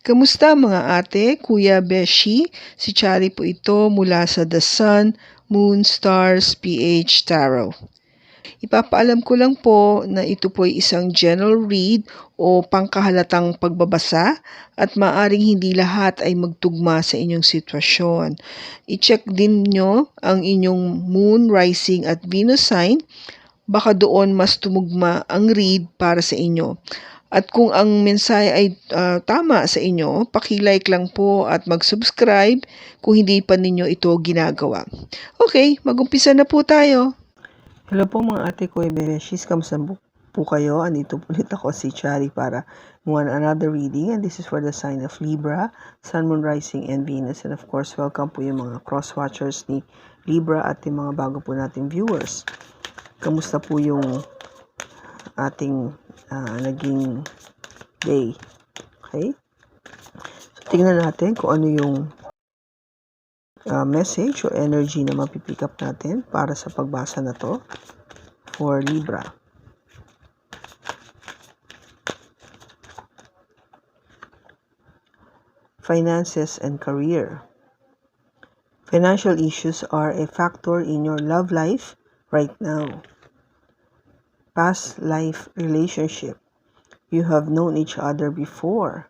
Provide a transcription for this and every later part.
Kamusta mga ate, kuya, beshi? Si Chari po ito mula sa The Sun, Moon, Stars, PH Tarot. Ipapaalam ko lang po na ito po ay isang general read o pangkahalatang pagbabasa at maaring hindi lahat ay magtugma sa inyong sitwasyon. I-check din nyo ang inyong Moon, Rising at Venus sign. Baka doon mas tumugma ang read para sa inyo. At kung ang mensahe ay tama sa inyo, paki-like lang po at mag-subscribe kung hindi pa ninyo ito ginagawa. Okay, mag-umpisa na po tayo. Hello po mga ate ko, Bereshis. Kamusta po kayo? Andito po ulit ako si Chari para one another reading. And this is for the sign of Libra, Sun, Moon, Rising, and Venus. And of course, welcome po yung mga cross-watchers ni Libra at yung mga bago po nating viewers. Kamusta po yung ating naging day? Okay? So, tingnan natin kung ano yung message or energy na mapipick up natin para sa pagbasa na to for Libra. Finances and career. Financial issues are a factor in your love life right now. Past life relationship. You have known each other before.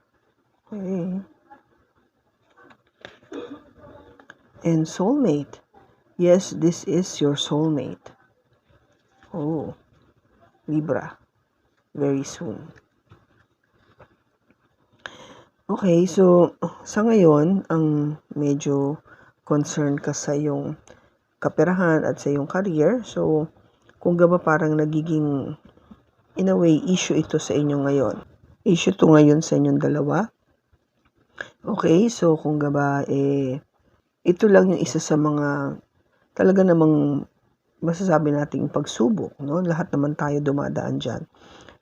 Okay. And soulmate. Yes, this is your soulmate. Oh, Libra. Very soon. Okay, so sa ngayon, ang medyo concern ka sa iyong kaperahan at sa iyong career. So, kung ba parang nagiging, in a way, issue ito sa inyo ngayon. Issue to ngayon sa inyong dalawa. Okay, so kung ba, ito lang yung isa sa mga talaga namang masasabi nating pagsubok, no? Lahat naman tayo dumadaan dyan.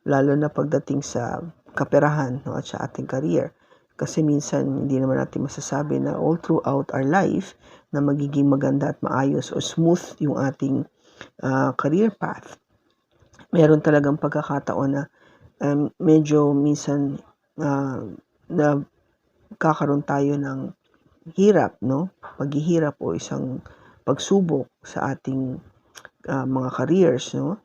Lalo na pagdating sa kaperahan, no? At sa ating career. Kasi minsan hindi naman natin masasabi na all throughout our life na magiging maganda at maayos o smooth yung ating career path. Meron talagang pagkakataon na medyo minsan na kakaroon tayo ng hirap, no? Paghihirap o isang pagsubok sa ating mga careers, no?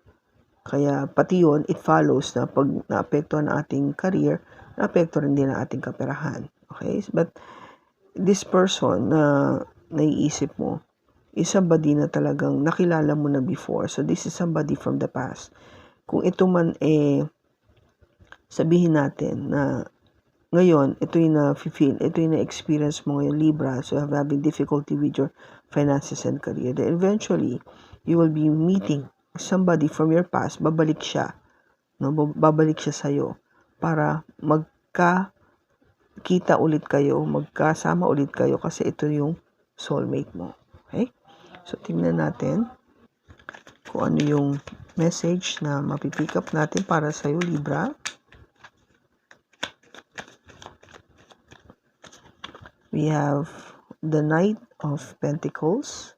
Kaya pati yun, it follows na pag naapektuhan ang ating career, naapektuhan din ang ating kaperahan. Okay? But this person na naiisip mo is somebody na talagang nakilala mo na before. So this is somebody from the past. Kung ito man sabihin natin na ngayon, ito yung na-feel, ito yung na-experience mo ngayon, Libra, so having difficulty with your finances and career. Then eventually, you will be meeting somebody from your past, babalik siya, no? Babalik siya sa'yo para magkakita ulit kayo, magkasama ulit kayo kasi ito yung soulmate mo. Okay? So, tingnan natin kung ano yung message na mapipick up natin para sa'yo, Libra. We have the Knight of Pentacles,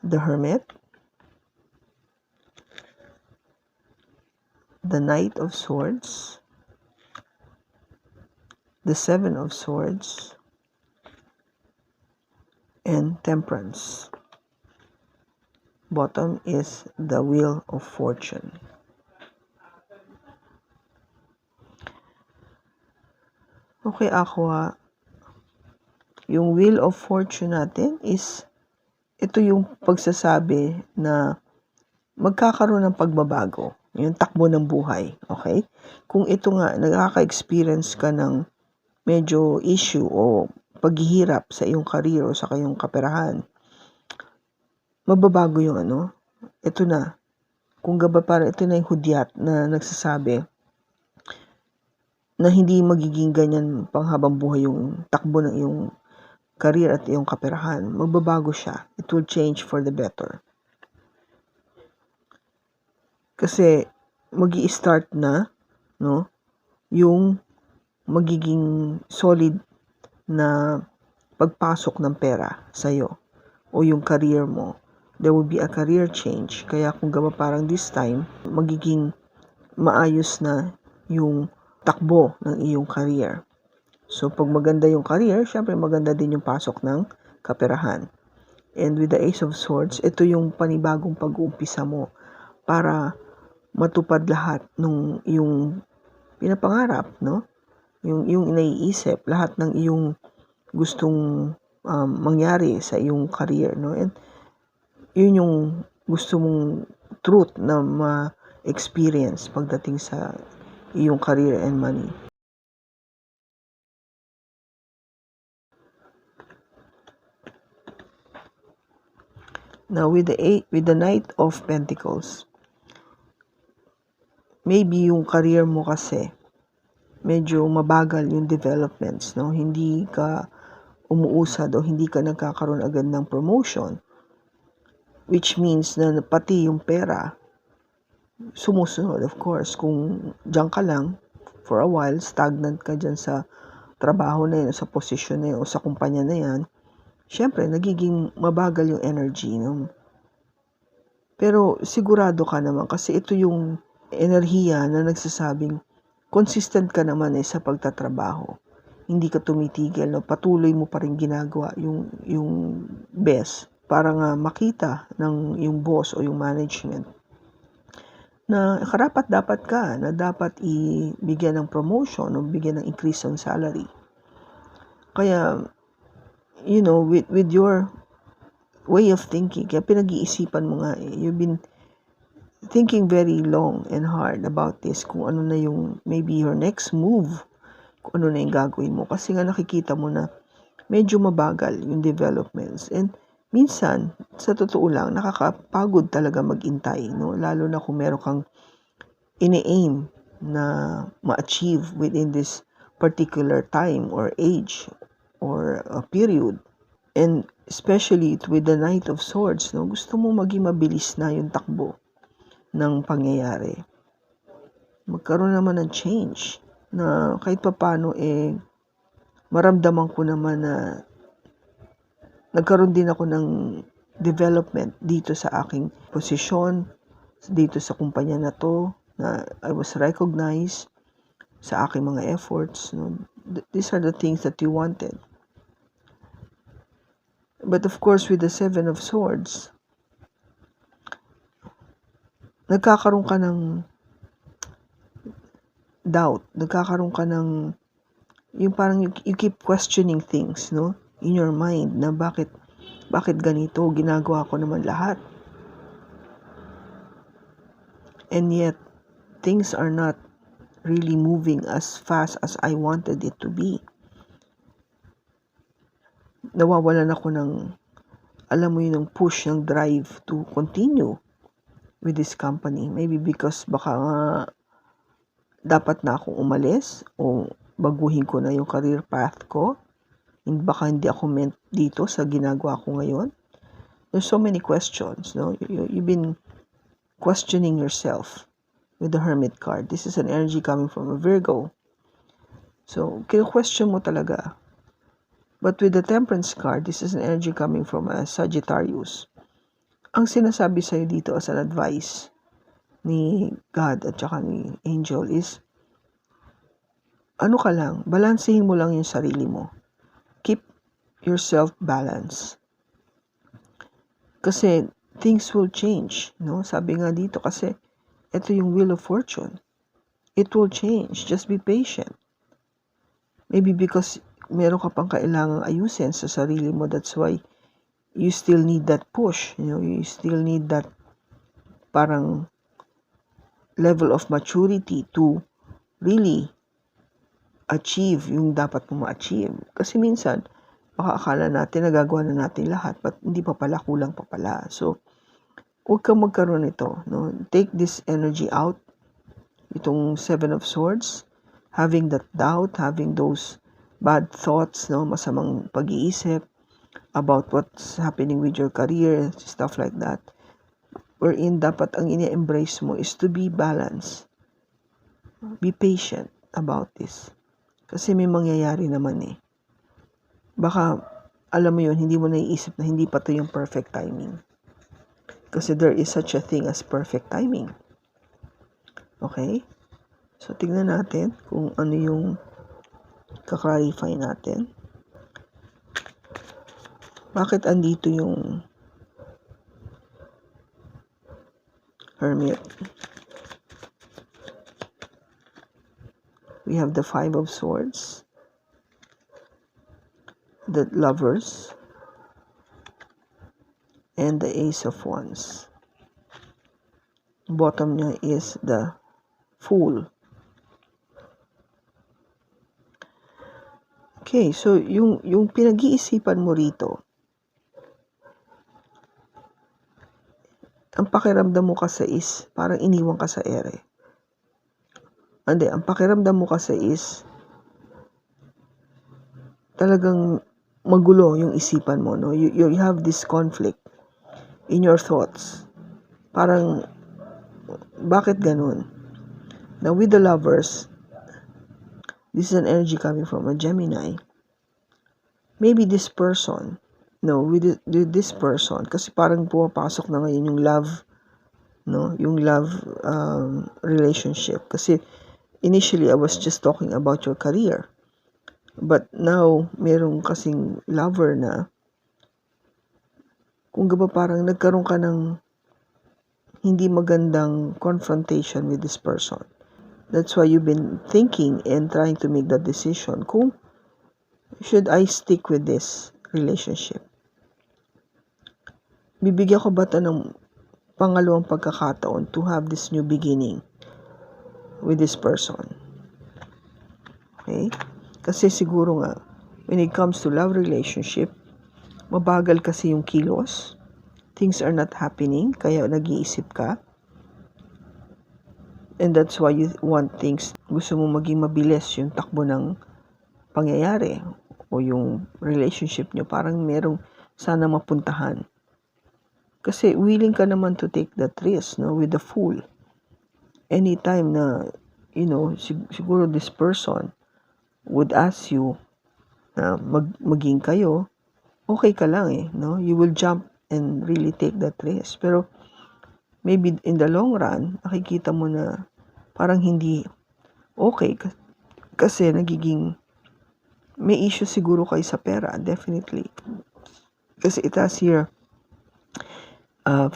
the Hermit, the Knight of Swords, the Seven of Swords, and Temperance. Bottom is the Wheel of Fortune. Okay, Aqua. Yung Wheel of Fortune natin is, ito yung pagsasabi na magkakaroon ng pagbabago. Yung takbo ng buhay. Okay? Kung ito nga, nakaka-experience ka ng medyo issue o paghihirap sa iyong career o sa kayong kaperahan, mababago yung ito na. Kung gaba para ito na yung hudyat na nagsasabi na hindi magiging ganyan panghabang buhay yung takbo ng iyong career at iyong kaperahan. Magbabago siya. It will change for the better. Kasi magi-start na, no, yung magiging solid na pagpasok ng pera sa'yo o yung career mo. There will be a career change. Kaya kung gaba parang this time, magiging maayos na yung takbo ng iyong career. So, pag maganda yung career, syempre maganda din yung pasok ng kaperahan. And with the Ace of Swords, ito yung panibagong pag-uumpisa mo para matupad lahat ng yung pinapangarap, no? Yung naiisip, lahat ng iyong gustong mangyari sa iyong career, no? And yun yung gusto mong truth na ma-experience pagdating sa iyong career and money. Now, with the Knight of Pentacles, maybe yung career mo kasi medyo mabagal yung developments, no? Hindi ka umuusad o hindi ka nagkakaroon agad ng promotion, which means na pati yung pera sumusunod. Of course, kung diyan ka lang for a while, stagnant ka dyan sa trabaho na yun, sa posisyon na yun, o sa kumpanya na yan, syempre, nagiging mabagal yung energy, no? Pero sigurado ka naman kasi ito yung enerhiya na nagsasabing consistent ka naman sa pagtatrabaho. Hindi ka tumitigil, no? Patuloy mo pa rin ginagawa yung best para nga makita ng yung boss o yung management na karapat dapat ka, na dapat ibigyan ng promotion o bigyan ng increase ng salary. Kaya, with your way of thinking, kaya pinag-iisipan mo nga you've been thinking very long and hard about this, kung ano na yung maybe your next move, kung ano na yung gagawin mo. Kasi nga nakikita mo na medyo mabagal yung developments. And minsan, sa totoo lang, nakakapagod talaga mag-intay, no? Lalo na kung meron kang ini-aim na ma-achieve within this particular time or age or a period. And especially with the Knight of Swords, no? Gusto mo maging mabilis na yung takbo ng pangyayari. Magkaroon naman ng change na kahit papano maramdaman ko naman na nagkaroon din ako ng development dito sa aking posisyon, dito sa kumpanya na to, na I was recognized sa aking mga efforts. No? These are the things that you wanted. But of course, with the Seven of Swords, nagkakaroon ka ng doubt, nagkakaroon ka ng, yung parang you keep questioning things, no? In your mind, na bakit ganito, ginagawa ko naman lahat. And yet, things are not really moving as fast as I wanted it to be. Nawawalan ako ng, alam mo yun, ng push, ng drive to continue with this company. Maybe because baka dapat na akong umalis o baguhin ko na yung career path ko. Baka hindi ako meant dito sa ginagawa ko ngayon. There's so many questions, no? You've been questioning yourself with the Hermit card. This is an energy coming from a Virgo. So, kino-question mo talaga. But with the Temperance card, this is an energy coming from a Sagittarius. Ang sinasabi sa'yo dito as an advice ni God at saka ni Angel is, ano ka lang, balansehin mo lang yung sarili mo. Keep yourself balanced. Kasi things will change, no? Sabi nga dito kasi ito yung Wheel of Fortune. It will change. Just be patient. Maybe because meron ka pang kailangang ayusin sa sarili mo, that's why you still need that push, you still need that parang level of maturity to really achieve yung dapat mo ma-achieve. Kasi minsan, baka akala natin nagagawa na natin lahat, but hindi pa pala, kulang pa pala. So, huwag kang magkaroon nito, no? Take this energy out, itong Seven of Swords, having that doubt, having those bad thoughts, no? Masamang pag-iisip about what's happening with your career, stuff like that. Wherein dapat ang ini-embrace mo is to be balanced. Be patient about this. Kasi may mangyayari naman Baka, alam mo yun, hindi mo naiisip na hindi pa to yung perfect timing. Kasi there is such a thing as perfect timing. Okay? So, tignan natin kung ano yung kaklarify natin. Bakit andito yung Hermit? We have the Five of Swords, the Lovers, and the Ace of Wands. Bottom niya is the Fool. Okay, so yung pinag-iisipan mo rito, ang pakiramdam mo kasi is parang iniwan ka sa ere. Hindi, ang pakiramdam mo kasi is talagang magulo yung isipan mo, no? You have this conflict in your thoughts. Parang, bakit ganun? Now, with the Lovers, this is an energy coming from a Gemini. Maybe this person, no, with this person, kasi parang pumapasok na ngayon yung love, no? Yung love relationship. Kasi, initially, I was just talking about your career. But now, merong kasing lover na, kung gaba parang nagkaroon ka ng hindi magandang confrontation with this person. That's why you've been thinking and trying to make that decision kung should I stick with this relationship. Bibigyan ko ba ito ng pangalawang pagkakataon to have this new beginning with this person? Okay? Kasi siguro nga, when it comes to love relationship, mabagal kasi yung kilos. Things are not happening, kaya nag-iisip ka. And that's why you want things, gusto mo maging mabilis yung takbo ng pangyayari o yung relationship nyo. Parang merong sana mapuntahan. Kasi willing ka naman to take that risk, no, with the Fool. Anytime na, siguro this person would ask you na maging kayo, okay ka lang no? You will jump and really take that risk. Pero maybe in the long run, nakikita mo na parang hindi okay kasi nagiging may issue siguro kayo sa pera, definitely. Kasi it has here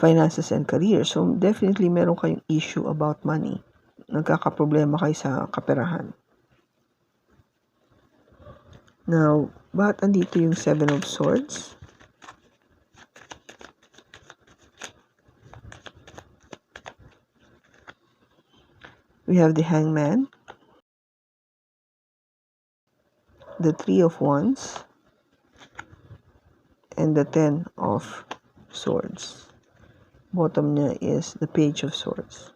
finances and career. So definitely meron kayong issue about money. Nagkakaproblema kayo sa kaperahan. Now, bakit andito yung Seven of Swords? We have the Hangman, the Three of Wands, and the Ten of Swords. Bottom niya is the Page of Swords.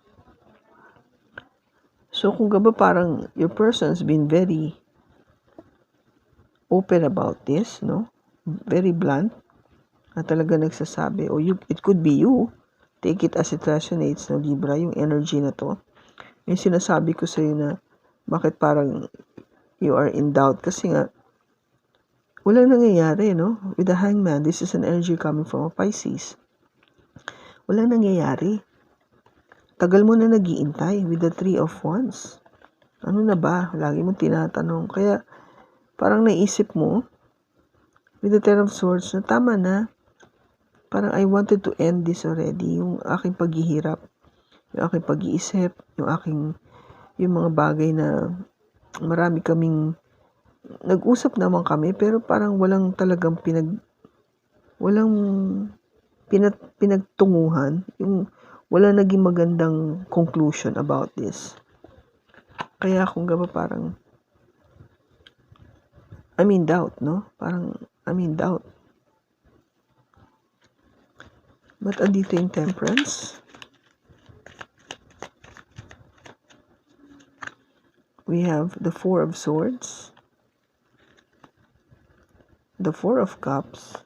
So kung gaba parang your person's been very open about this, no? Very blunt, na talaga nagsasabi, it could be you. Take it as it resonates, no, Libra, yung energy na to. Yung sinasabi ko sa'yo na bakit parang you are in doubt kasi nga walang nangyayari, no? With the Hangman, this is an energy coming from a Pisces. Walang nangyayari. Tagal mo na nag-iintay with the Three of Wands. Ano na ba? Lagi mong tinatanong. Kaya parang naisip mo with the Ten of Swords na tama na. Parang I wanted to end this already. Yung aking paghihirap, yung aking pag-iisip, yung mga bagay na marami kaming nag-usap naman kami pero parang walang talagang pinagtunguhan, yung wala naging magandang conclusion about this. Kaya kung gaba parang I'm in doubt, no? Parang I'm in doubt. But andito yung Temperance. We have the Four of Swords, the Four of Cups,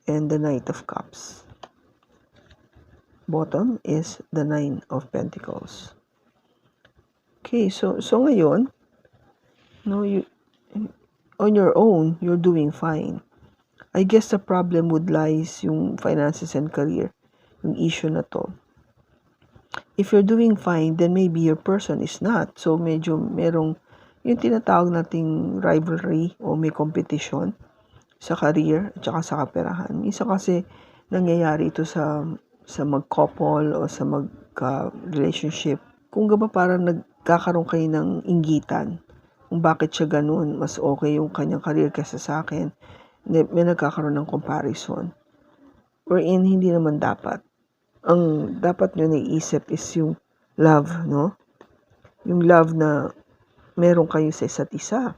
and the Knight of Cups. Bottom is the Nine of Pentacles. Okay, so ngayon, no, you on your own, you're doing fine. I guess the problem would lies yung finances and career, yung issue na to. If you're doing fine, then maybe your person is not. So medyo merong yung tinatawag nating rivalry o may competition sa career at saka sa kaperahan. Minsan kasi nangyayari ito sa mag-couple o sa mag-relationship. Kung ba parang nagkakaroon kayo ng inggitan kung bakit siya ganun, mas okay yung kanyang career kaysa sa akin, may nagkakaroon ng comparison. Wherein hindi naman dapat. Ang dapat nyo naiisip is yung love, no? Yung love na meron kayo sa isa't isa.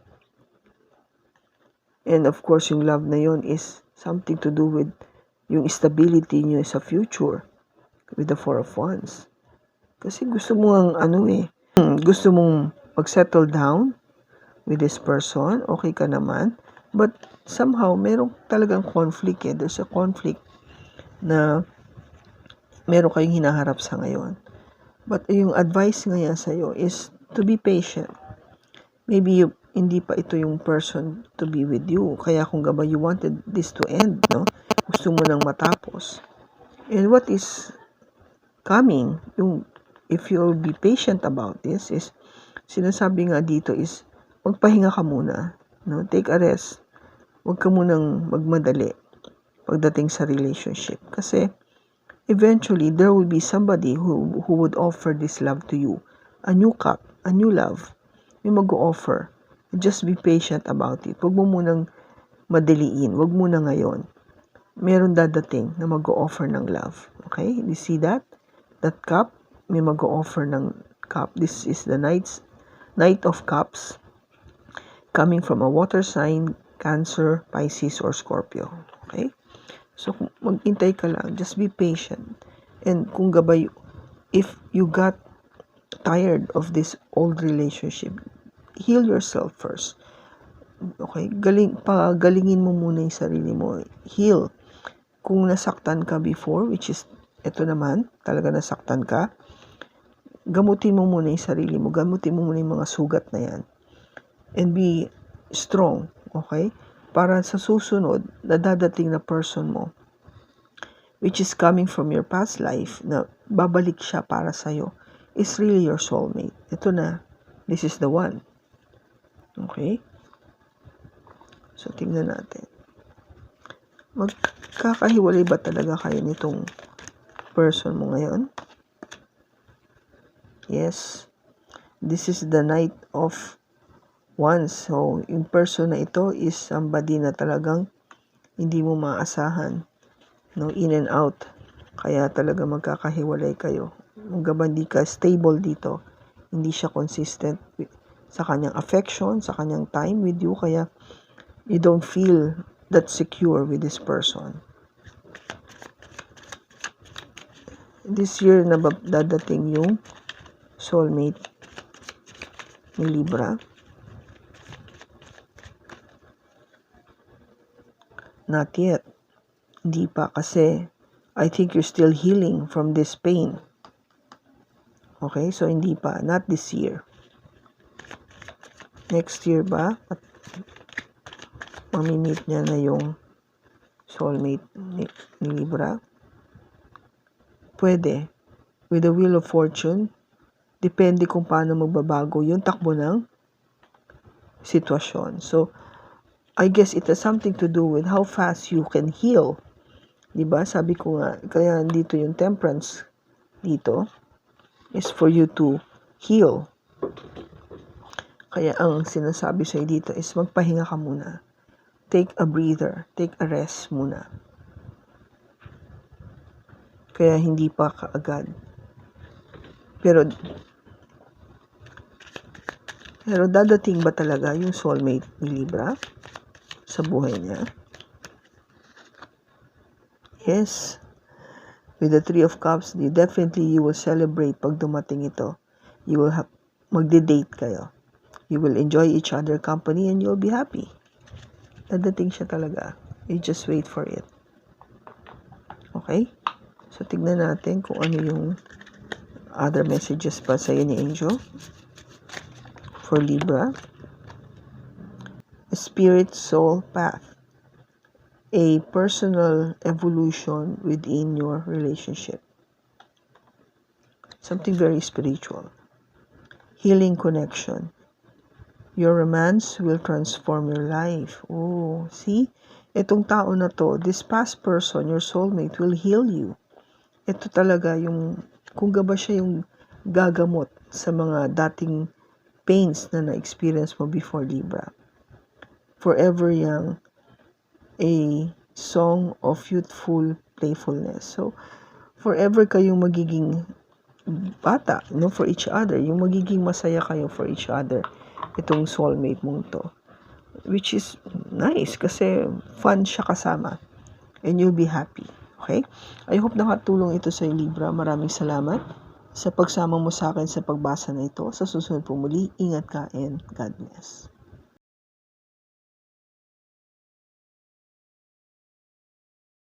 And of course, yung love na yon is something to do with yung stability nyo sa future with the Four of Wands. Kasi gusto mo gusto mong mag-settle down with this person, okay ka naman, but somehow, meron talagang conflict eh. There's a conflict na meron kayong hinaharap sa ngayon. But yung advice ngayon sa'yo is to be patient. Maybe hindi pa ito yung person to be with you. Kaya kung gaba you wanted this to end, no? Gusto mo nang matapos. And what is coming, if you'll be patient about this, is sinasabi nga dito is magpahinga ka muna. No? Take a rest. Huwag ka munang magmadali pagdating sa relationship. Kasi eventually, there will be somebody who would offer this love to you. A new cup, a new love. May mag-o-offer. Just be patient about it. Huwag mo munang madaliin. Huwag muna ngayon. Meron dadating na mag-o-offer ng love. Okay? You see that? That cup, may mag-o-offer ng cup. This is the Knight of Cups coming from a water sign, Cancer, Pisces, or Scorpio. Okay? So, maghintay ka lang. Just be patient. And kung gabay, if you got tired of this old relationship, heal yourself first. Okay? Pagalingin mo muna yung sarili mo. Heal. Kung nasaktan ka before, which is, ito naman, talaga nasaktan ka, gamutin mo muna yung sarili mo. Gamutin mo muna yung mga sugat na yan. And be strong. Okay? Para sa susunod, na dadating na person mo, which is coming from your past life, na babalik siya para sa'yo, is really your soulmate. Ito na. This is the one. Okay? So, tingnan natin. Magkakahiwalay ba talaga kayo nitong person mo ngayon? Yes. This is the Knight of Wands. So, yung person na ito is somebody na talagang hindi mo maasahan. No, in and out. Kaya talaga magkakahiwalay kayo. Kung hindi ka stable dito, hindi siya consistent sa kanyang affection, sa kanyang time with you, kaya you don't feel that secure with this person. This year na dadating yung soulmate ni Libra. Not yet. Hindi pa kasi I think you're still healing from this pain. Okay, so hindi pa. Not this year. Next year ba? At mamimit niya na yung soulmate ni Libra? Pwede. With the Wheel of Fortune, depende kung paano magbabago yung takbo ng sitwasyon. So, I guess it has something to do with how fast you can heal. Diba? Sabi ko nga, kaya dito yung Temperance dito is for you to heal. Kaya ang sinasabi sa'yo dito is magpahinga ka muna. Take a breather. Take a rest muna. Kaya hindi pa kaagad. Pero dadating ba talaga yung soulmate ni Libra sa buhay niya? Yes. With the Three of Cups, definitely you will celebrate pag dumating ito. You will magde-date kayo. You will enjoy each other company and you'll be happy. Dadating siya talaga. You just wait for it. Okay? So, tignan natin kung ano yung other messages pa sa'yo ni Angel. For Libra. A spirit soul path. A personal evolution within your relationship. something very spiritual. Healing connection. Your romance will transform your life. Oh, see? Itong tao na to, this past person, your soulmate, will heal you. Ito talaga yung, kung ba siya yung gagamot sa mga dating pains na na-experience mo before Libra. Forever Young, a song of youthful playfulness. So, forever kayong magiging bata, for each other. Yung magiging masaya kayo for each other. Itong soulmate mong to. Which is nice kasi fun siya kasama. And you'll be happy. Okay? I hope nakatulong ito sa Libra. Maraming salamat sa pagsama mo sa akin sa pagbasa na ito. Sa susunod po muli, ingat ka and God bless.